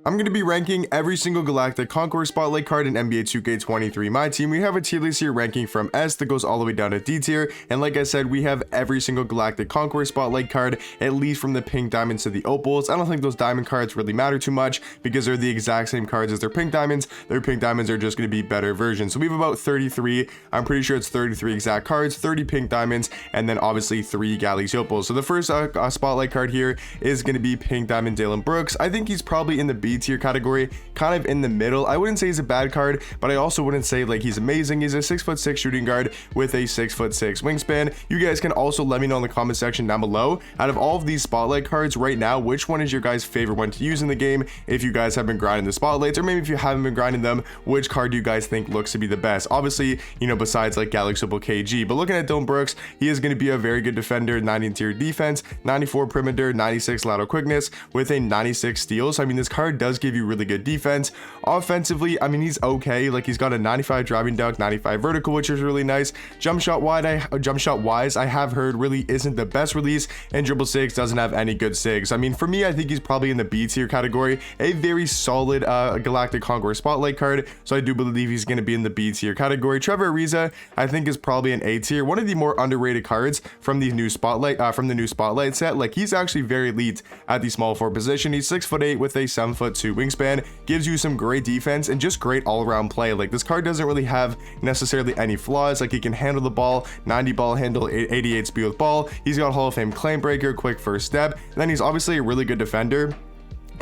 I'm going to be ranking every single Galactic Conqueror Spotlight card in NBA 2K23 My Team. We have a tier list here ranking from S that goes all the way down to D tier, and like I said, we have every single Galactic Conqueror Spotlight card, at least from the pink diamonds to the opals. I don't think those diamond cards really matter too much because they're the exact same cards as their pink diamonds. Their pink diamonds are just going to be better versions. So we have about 33, I'm pretty sure it's 33 exact cards, 30 pink diamonds, and then obviously 3 Galaxy opals. So the first Spotlight card here is going to be pink diamond Dillon Brooks. I think he's probably in the B tier category, kind of in the middle. I wouldn't say he's a bad card, but I also wouldn't say like he's amazing. He's a 6'6" shooting guard with a 6'6" wingspan. You guys can also let me know in the comment section down below, out of all of these spotlight cards right now, which one is your guys' favorite one to use in the game? If you guys have been grinding the spotlights, or maybe if you haven't been grinding them, which card do you guys think looks to be the best? Obviously, you know, besides like Galaxy Opal KG, but looking at Dillon Brooks, he is going to be a very good defender, 90 interior defense, 94 perimeter, 96 lateral quickness with a 96 steal. So I mean, this card does give you really good defense. Offensively, I mean, he's okay. Like, he's got a 95 driving dunk, 95 vertical, which is really nice. Jump shot wise, I have heard really isn't the best release, and dribble sigs doesn't have any good sigs. I mean, for me, I think he's probably in the B tier category, a very solid Galactic Conqueror Spotlight card. So I do believe he's going to be in the B tier category. Trevor Ariza, I think, is probably an A tier, one of the more underrated cards from the new Spotlight set. Like, he's actually very elite at the small forward position. He's 6'8" with a 7'2" wingspan, gives you some great defense and just great all-around play. Like, this card doesn't really have necessarily any flaws. Like, he can handle the ball, 90 ball handle, 88 speed with ball. He's got Hall of Fame claim breaker, quick first step, and then he's obviously a really good defender.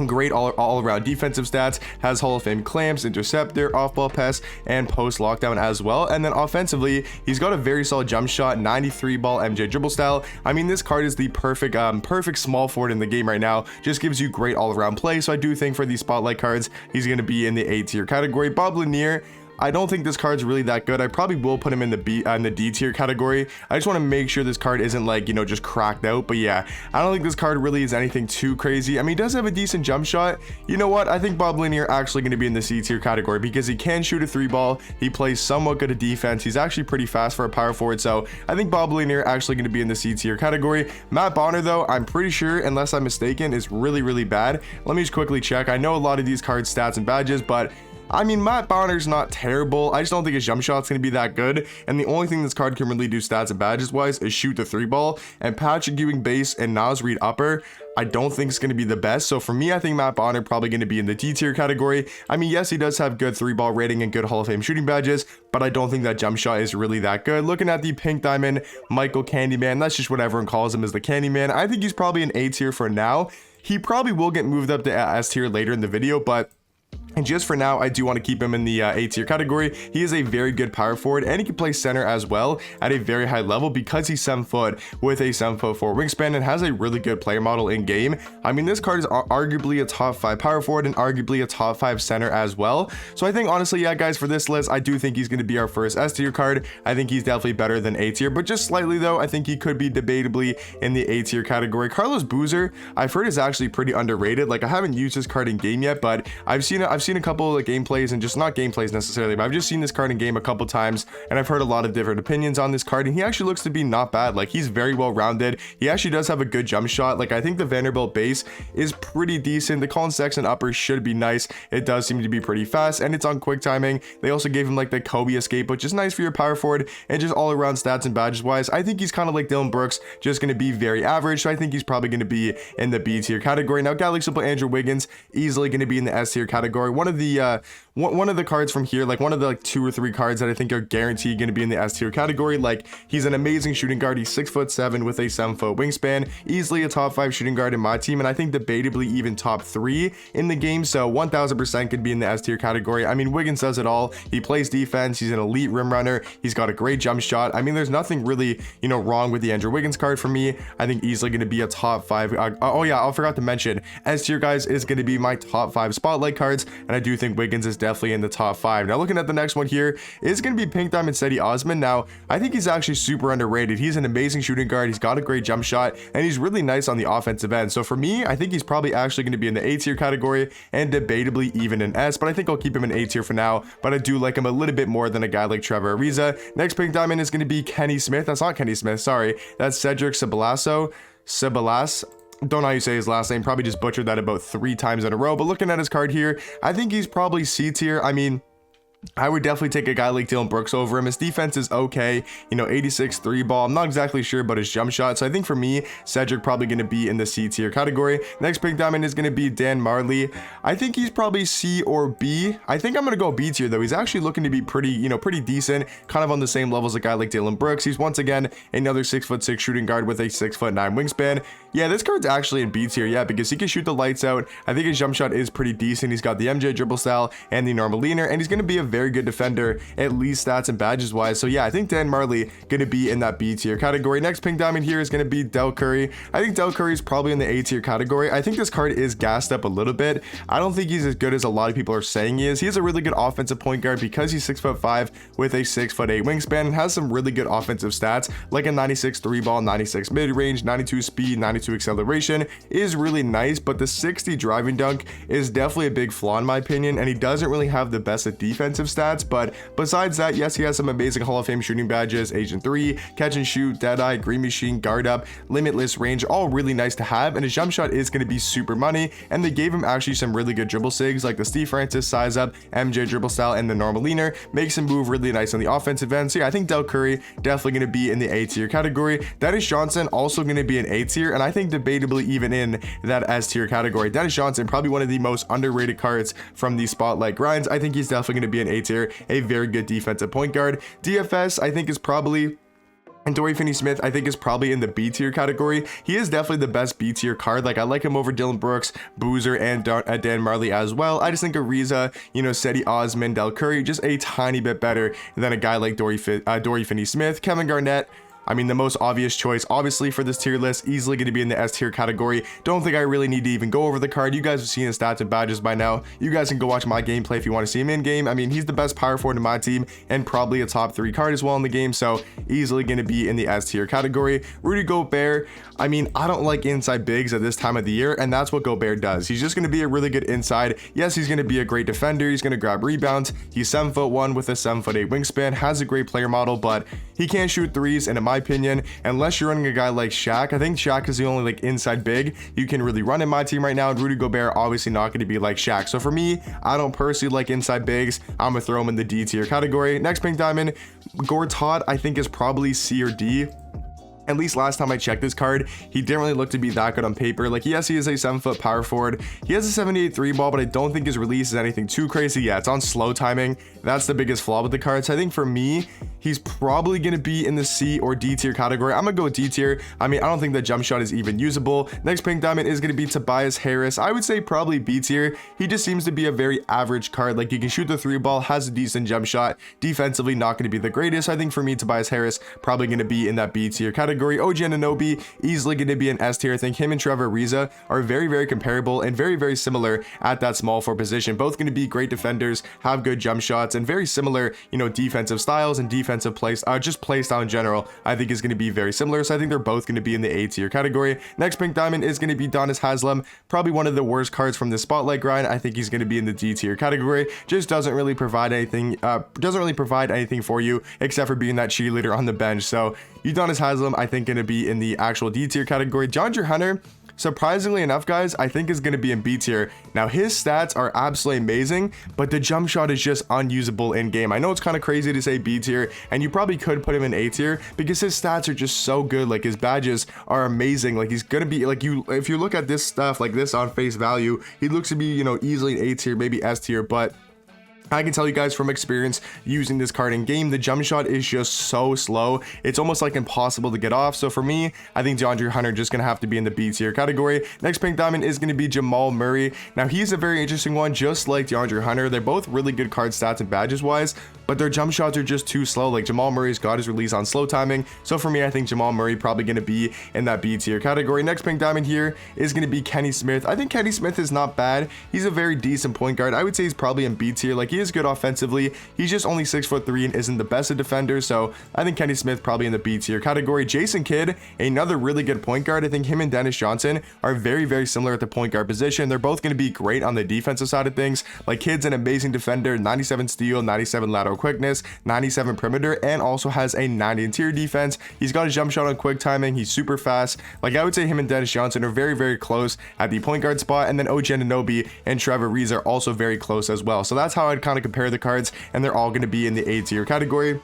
Great all-around defensive stats, has Hall of Fame clamps, interceptor, off-ball pass, and post lockdown as well. And then offensively, he's got a very solid jump shot, 93 ball MJ dribble style. I mean, this card is the perfect small forward in the game right now. Just gives you great all-around play. So I do think for these spotlight cards, he's going to be in the A tier category. Bob Lanier, I don't think this card's really that good. I probably will put him in the D tier category. I just want to make sure this card isn't like, you know, just cracked out. But yeah, I don't think this card really is anything too crazy. I mean, he does have a decent jump shot. You know what? I think Bob Lanier actually going to be in the C tier category because he can shoot a 3-ball. He plays somewhat good at defense. He's actually pretty fast for a power forward. So I think Bob Lanier actually going to be in the C tier category. Matt Bonner, though, I'm pretty sure, unless I'm mistaken, is really, really bad. Let me just quickly check. I know a lot of these cards, stats, and badges, but I mean, Matt Bonner's not terrible. I just don't think his jump shot's going to be that good. And the only thing this card can really do stats and badges wise is shoot the 3-ball. And Patrick Ewing base and Naz Reid upper, I don't think it's going to be the best. So for me, I think Matt Bonner probably going to be in the D tier category. I mean, yes, he does have good 3-ball rating and good Hall of Fame shooting badges, but I don't think that jump shot is really that good. Looking at the pink diamond Michael Candyman, that's just what everyone calls him, as the Candyman. I think he's probably an A tier for now. He probably will get moved up to S tier later in the video, but and just for now, I do want to keep him in the A tier category. He is a very good power forward, and he can play center as well at a very high level because he's 7 foot with a 7'4" wingspan and has a really good player model in game. I mean, this card is arguably a top 5 power forward and arguably a top 5 center as well. So I think, honestly, yeah, guys, for this list, I do think he's going to be our first S tier card. I think he's definitely better than A tier, but just slightly though. I think he could be debatably in the A tier category. Carlos Boozer, I've heard, is actually pretty underrated. Like, I haven't used this card in game yet, but I've seen a couple of gameplays, and just not gameplays necessarily, but I've just seen this card in game a couple times, and I've heard a lot of different opinions on this card, and he actually looks to be not bad. Like, he's very well rounded. He actually does have a good jump shot. Like, I think the Vanderbilt base is pretty decent. The Colin Sexton upper should be nice. It does seem to be pretty fast, and it's on quick timing. They also gave him like the Kobe escape, which is nice for your power forward, and just all around stats and badges wise, I think he's kind of like Dillon Brooks, just going to be very average. So I think he's probably going to be in the B tier category. Now, Galaxy Opal Andrew Wiggins, easily going to be in the S tier category. One of the cards from here, like one of the like 2 or 3 cards that I think are guaranteed going to be in the S tier category. Like, he's an amazing shooting guard. He's 6'7" with a 7-foot wingspan, easily a top 5 shooting guard in my team, and I think debatably even top 3 in the game. So 1000% could be in the S tier category. I mean, Wiggins does it all. He plays defense. He's an elite rim runner. He's got a great jump shot. I mean, there's nothing really, you know, wrong with the Andrew Wiggins card for me. I think easily going to be a top 5. Oh yeah, I forgot to mention, S tier, guys, is going to be my top 5 spotlight cards, and I do think Wiggins is definitely in the top 5. Now, looking at the next one here is going to be pink diamond Cedi Osman. Now, I think he's actually super underrated. He's an amazing shooting guard. He's got a great jump shot, and he's really nice on the offensive end. So for me, I think he's probably actually going to be in the A tier category and debatably even an S, but I think I'll keep him in A tier for now. But I do like him a little bit more than a guy like Trevor Ariza. Next pink diamond is going to be Kenny Smith. That's not Kenny Smith, sorry. That's Cedric Ceballos. don't know how you say his last name, probably just butchered that about 3 times in a row. But looking at his card here, I think he's probably C tier. I mean, I would definitely take a guy like Dylan Brooks over him. His defense is okay, 86 3 ball. I'm not exactly sure about his jump shot, so I think for me, Cedric probably going to be in the C tier category. Next pink diamond is going to be Dan Marley. I think he's probably C or B. I think I'm going to go B tier though. He's actually looking to be pretty, pretty decent, kind of on the same level as a guy like Dylan Brooks. He's once again another 6'6" shooting guard with a 6'9" wingspan. Yeah, this card's actually in B tier, yeah, because he can shoot the lights out. I think his jump shot is pretty decent. He's got the MJ dribble style and the normal leaner, and he's going to be a very good defender, at least stats and badges wise. So yeah, I think Dan Marley going to be in that B tier category. Next pink diamond here is going to be Del Curry. I think Del Curry is probably in the A tier category. I think this card is gassed up a little bit. I don't think he's as good as a lot of people are saying he is. He has a really good offensive point guard because he's 6'5" with a 6'8" wingspan and has some really good offensive stats like a 96 3 ball, 96 mid range, 92 speed, 92 acceleration is really nice, but the 60 driving dunk is definitely a big flaw in my opinion, and he doesn't really have the best of defensive stats. But besides that, yes, he has some amazing Hall of Fame shooting badges, Agent 3, catch and shoot, Deadeye, Green Machine, guard up, limitless range, all really nice to have, and his jump shot is going to be super money, and they gave him actually some really good dribble sigs like the Steve Francis size up, MJ dribble style, and the normal leaner, makes him move really nice on the offensive end. So yeah, I think Del Curry definitely going to be in the A tier category. Dennis Johnson also going to be an A tier, and I think debatably even in that S tier category. Dennis Johnson, probably one of the most underrated cards from the spotlight grinds. I think he's definitely going to be an A tier, a very good defensive point guard. DFS, I think, is probably, and Dorian Finney-Smith, I think, is probably in the B tier category. He is definitely the best B tier card. Like, I like him over Dylan Brooks, Boozer, and Dan Marley as well. I just think Ariza, Cedi Osman, Del Curry, just a tiny bit better than a guy like Dorian Finney-Smith. Kevin Garnett, I mean, the most obvious choice, obviously, for this tier list, easily going to be in the S tier category. Don't think I really need to even go over the card. You guys have seen his stats and badges by now. You guys can go watch my gameplay if you want to see him in game. I mean, he's the best power forward in my team and probably a top 3 card as well in the game. So easily going to be in the S tier category. Rudy Gobert, I mean, I don't like inside bigs at this time of the year, and that's what Gobert does. He's just going to be a really good inside. Yes, he's going to be a great defender. He's going to grab rebounds. He's 7'1" with a 7'8" wingspan, has a great player model, but he can't shoot threes. And in my opinion, unless you're running a guy like Shaq, I think Shaq is the only inside big you can really run in my team right now. And Rudy Gobert obviously not going to be like Shaq. So for me, I don't personally like inside bigs. I'm gonna throw him in the D tier category. Next pink diamond, Gortat, I think is probably C or D. At least last time I checked this card, he didn't really look to be that good on paper. Like, yes, he is a 7-foot power forward. He has a 78 3 ball, but I don't think his release is anything too crazy. Yeah, it's on slow timing. That's the biggest flaw with the card. So I think for me, he's probably going to be in the C or D tier category. I'm going to go D tier. I mean, I don't think the jump shot is even usable. Next pink diamond is going to be Tobias Harris. I would say probably B tier. He just seems to be a very average card. Like, he can shoot the 3 ball, has a decent jump shot. Defensively, not going to be the greatest. I think for me, Tobias Harris probably going to be in that B tier category. OG Anunoby, easily going to be an S tier. I think him and Trevor Ariza are very, very comparable and very, very similar at that small forward position. Both going to be great defenders, have good jump shots, and very similar, defensive styles and defensive plays, just play style in general, I think is going to be very similar. So I think they're both going to be in the A tier category. Next pink diamond is going to be Donis Haslem, probably one of the worst cards from the spotlight grind. I think he's going to be in the D tier category. Just doesn't really provide anything, for you except for being that cheerleader on the bench. So Udonis Haslem, I think, going to be in the actual D tier category. DeAndre Hunter, surprisingly enough, guys, I think is going to be in B tier. Now, his stats are absolutely amazing, but the jump shot is just unusable in game. I know it's kind of crazy to say B tier, and you probably could put him in A tier because his stats are just so good. Like, his badges are amazing. Like, he's going to be like, if you look at this stuff like this on face value, he looks to be, easily an A tier, maybe S tier, but I can tell you guys from experience using this card in game, the jump shot is just so slow. It's almost like impossible to get off. So for me, I think DeAndre Hunter just going to have to be in the B tier category. Next pink diamond is going to be Jamal Murray. Now, he's a very interesting one, just like DeAndre Hunter. They're both really good card stats and badges wise, but their jump shots are just too slow. Like, Jamal Murray's got his release on slow timing. So for me, I think Jamal Murray probably going to be in that B tier category. Next pink diamond here is going to be Kenny Smith. I think Kenny Smith is not bad. He's a very decent point guard. I would say he's probably in B tier. Like, he is good offensively. He's just only 6'3" and isn't the best of defenders. So I think Kenny Smith probably in the B tier category. Jason Kidd, another really good point guard. I think him and Dennis Johnson are very, very similar at the point guard position. They're both going to be great on the defensive side of things. Like, Kidd's an amazing defender, 97 steal, 97 lateral quickness, 97 perimeter, and also has a 90 interior defense. He's got a jump shot on quick timing. He's super fast. Like, I would say him and Dennis Johnson are very, very close at the point guard spot, and then OG Anunoby and Trevor Ariza are also very close as well. So that's how I'd kind of compare the cards, and they're all going to be in the A tier category.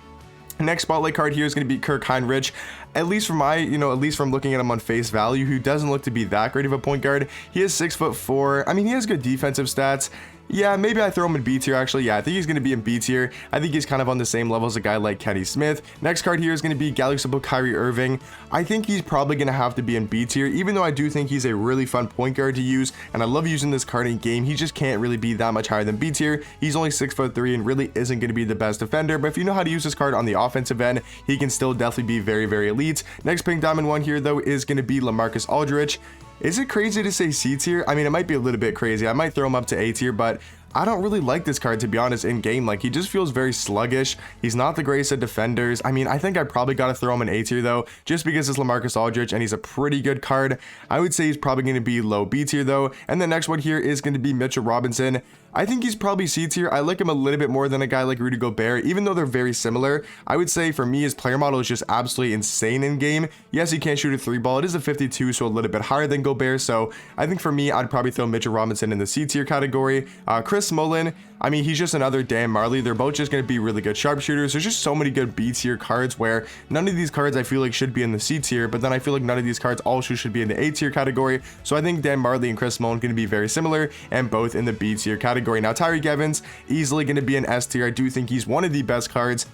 Next spotlight card here is going to be Kirk Heinrich. At least from my, at least from looking at him on face value, who doesn't look to be that great of a point guard. He is 6'4". I mean, he has good defensive stats. Yeah, maybe I throw him in B tier actually. Yeah, I think he's going to be in B tier. I think he's kind of on the same level as a guy like Kenny Smith. Next card here is going to be Galaxy Kyrie Irving. I think he's probably going to have to be in B tier, even though I do think he's a really fun point guard to use, and I love using this card in game. He just can't really be that much higher than B tier. He's only 6'3" and really isn't going to be the best defender, but if you know how to use this card on the offensive end, he can still definitely be very, very elite. Next pink diamond one here though is going to be LaMarcus Aldridge. Is it crazy to say C tier? I mean, it might be a little bit crazy. I might throw him up to A tier, but I don't really like this card, to be honest, in game. Like, he just feels very sluggish. He's not the greatest at defenders. I mean, I think I probably got to throw him in A tier though, just because it's LaMarcus Aldridge and he's a pretty good card. I would say he's probably going to be low B tier though. And the next one here is going to be Mitchell Robinson. I think he's probably C tier. I like him a little bit more than a guy like Rudy Gobert, even though they're very similar. I would say for me, his player model is just absolutely insane in game. Yes, he can't shoot a 3-ball. It is a 52, so a little bit higher than Gobert. So I think for me, I'd probably throw Mitchell Robinson in the C tier category. Chris Mullin, I mean, he's just another Dan Marley. They're both just going to be really good sharpshooters. There's just so many good B tier cards where none of these cards I feel like should be in the C tier, but then I feel like none of these cards also should be in the A tier category. So I think Dan Marley and Chris Mullin are going to be very similar and both in the B tier category. Now, Tyreek Evans, easily going to be an S tier. I do think he's one of the best cards,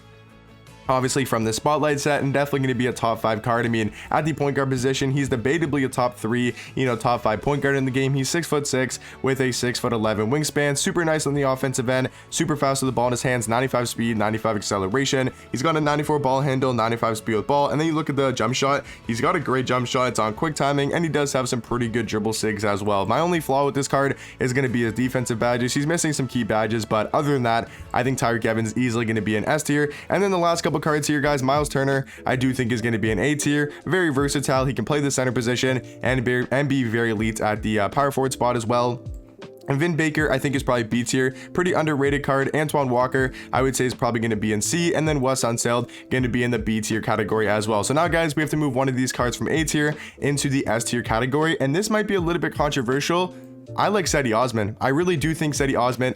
obviously, from the spotlight set, and definitely going to be a top 5 card. I mean, at the point guard position, he's debatably a top 3, top 5 point guard in the game. He's 6'6" with a 6'11" wingspan, super nice on the offensive end, super fast with the ball in his hands, 95 speed, 95 acceleration. He's got a 94 ball handle, 95 speed with ball. And then you look at the jump shot, he's got a great jump shot. It's on quick timing, and he does have some pretty good dribble sigs as well. My only flaw with this card is going to be his defensive badges. He's missing some key badges, but other than that, I think Tyreek Evans is easily going to be an S tier. And then the last couple cards here, guys, Miles Turner, I do think is going to be an A tier. Very versatile. He can play the center position and be very elite at the power forward spot as well. And Vin Baker, I think, is probably B tier. Pretty underrated card. Antoine Walker, I would say, is probably going to be in C. And then Wes Unseld, going to be in the B tier category as well. So now, guys, we have to move one of these cards from A tier into the S tier category. And this might be a little bit controversial. I like Cedi Osman. I really do think Cedi Osman.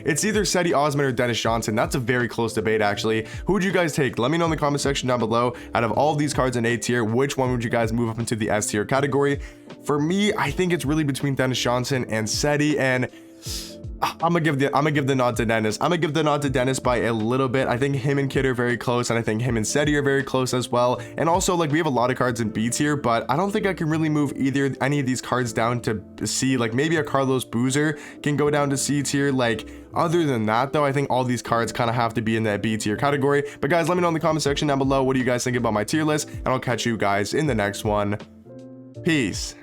It's either Cedi Osman or Dennis Johnson. That's a very close debate, actually. Who would you guys take? Let me know in the comment section down below. Out of all of these cards in A tier, which one would you guys move up into the S tier category? For me, I think it's really between Dennis Johnson and Cedi, and I'm gonna give the nod to Dennis. I'm gonna give the nod to Dennis by a little bit. I think him and Kid are very close, and I think him and Cedi are very close as well. And also, like, we have a lot of cards in B tier, but I don't think I can really move any of these cards down to C. Like, maybe a Carlos Boozer can go down to C tier. Like, other than that though, I think all these cards kind of have to be in that B tier category. But guys, let me know in the comment section down below, what do you guys think about my tier list, and I'll catch you guys in the next one. Peace.